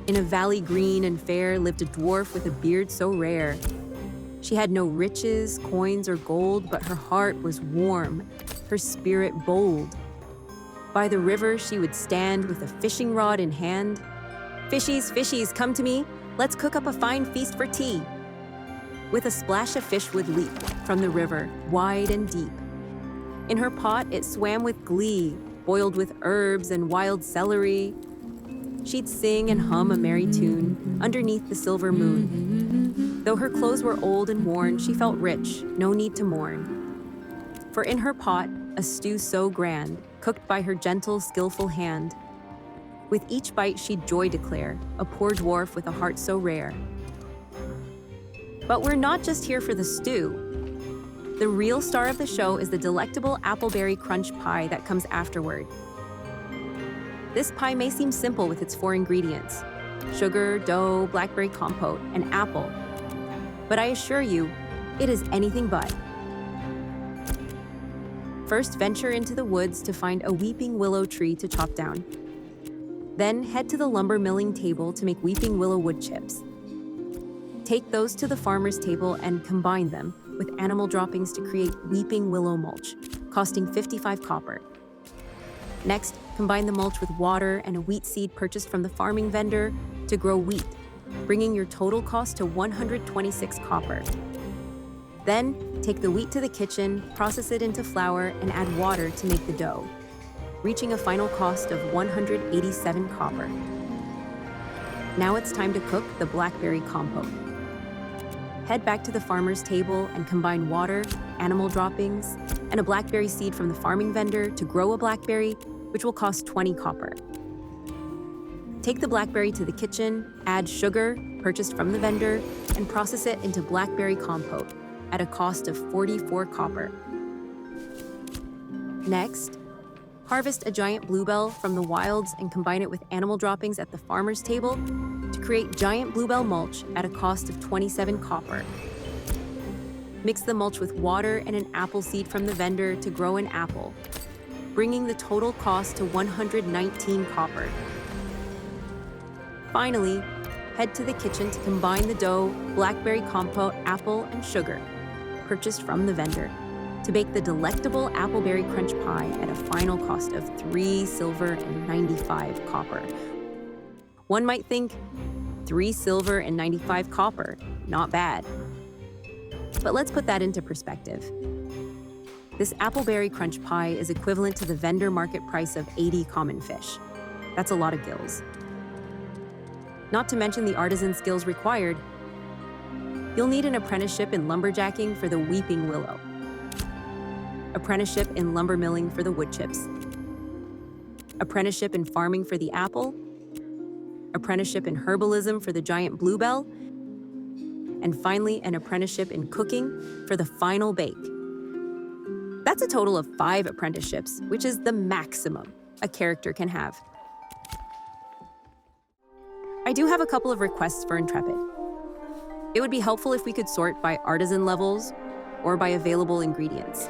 In a valley green and fair lived a dwarf with a beard so rare. She had no riches, coins, or gold, but her heart was warm, her spirit bold. By the river she would stand with a fishing rod in hand. "Fishies, fishies, come to me, let's cook up a fine feast for tea." With a splash a fish would leap from the river, wide and deep. In her pot it swam with glee, boiled with herbs and wild celery. She'd sing and hum a merry tune underneath the silver moon. Though her clothes were old and worn, she felt rich, no need to mourn. For in her pot, a stew so grand, cooked by her gentle, skillful hand. With each bite she'd joy declare, a poor dwarf with a heart so rare. But we're not just here for the stew. The real star of the show is the delectable appleberry crunch pie that comes afterward. This pie may seem simple with its 4 ingredients: sugar, dough, blackberry compote, and apple. But I assure you, it is anything but. First, venture into the woods to find a weeping willow tree to chop down. Then head to the lumber milling table to make weeping willow wood chips. Take those to the farmer's table and combine them with animal droppings to create weeping willow mulch, costing 55 copper. Next, combine the mulch with water and a wheat seed purchased from the farming vendor to grow wheat, bringing your total cost to 126 copper. Then, take the wheat to the kitchen, process it into flour, and add water to make the dough, reaching a final cost of 187 copper. Now it's time to cook the blackberry compote. Head back to the farmer's table and combine water, animal droppings, and a blackberry seed from the farming vendor to grow a blackberry, which will cost 20 copper. Take the blackberry to the kitchen, add sugar, purchased from the vendor, and process it into blackberry compote at a cost of 44 copper. Next, harvest a giant bluebell from the wilds and combine it with animal droppings at the farmer's table to create giant bluebell mulch at a cost of 27 copper. Mix the mulch with water and an apple seed from the vendor to grow an apple, bringing the total cost to 119 copper. Finally, head to the kitchen to combine the dough, blackberry compote, apple, and sugar, purchased from the vendor, to bake the delectable appleberry crunch pie at a final cost of 3 silver and 95 copper. One might think, 3 silver and 95 copper, not bad. But let's put that into perspective. This appleberry crunch pie is equivalent to the vendor market price of 80 common fish. That's a lot of gills. Not to mention the artisan skills required. You'll need an apprenticeship in lumberjacking for the weeping willow, apprenticeship in lumber milling for the wood chips, apprenticeship in farming for the apple, apprenticeship in herbalism for the giant bluebell, and finally an apprenticeship in cooking for the final bake. That's a total of 5 apprenticeships, which is the maximum a character can have. I do have a couple of requests for Intrepid. It would be helpful if we could sort by artisan levels or by available ingredients.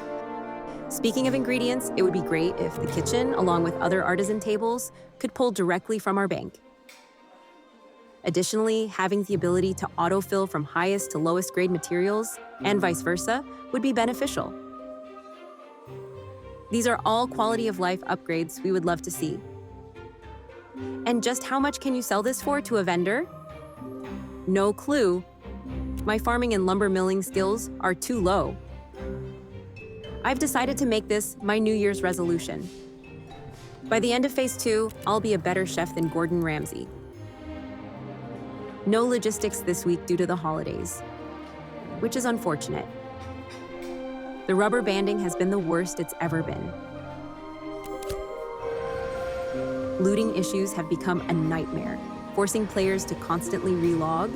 Speaking of ingredients, it would be great if the kitchen, along with other artisan tables, could pull directly from our bank. Additionally, having the ability to autofill from highest to lowest grade materials, and vice versa, would be beneficial. These are all quality of life upgrades we would love to see. And just how much can you sell this for to a vendor? No clue. My farming and lumber milling skills are too low. I've decided to make this my New Year's resolution. By the end of Phase 2, I'll be a better chef than Gordon Ramsay. No logistics this week due to the holidays, which is unfortunate. The rubber banding has been the worst it's ever been. Looting issues have become a nightmare, forcing players to constantly relog.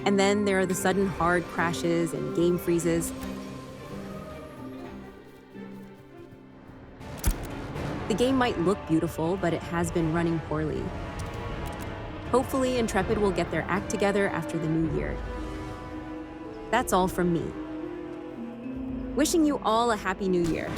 And then there are the sudden hard crashes and game freezes. The game might look beautiful, but it has been running poorly. Hopefully, Intrepid will get their act together after the new year. That's all from me. Wishing you all a happy new year.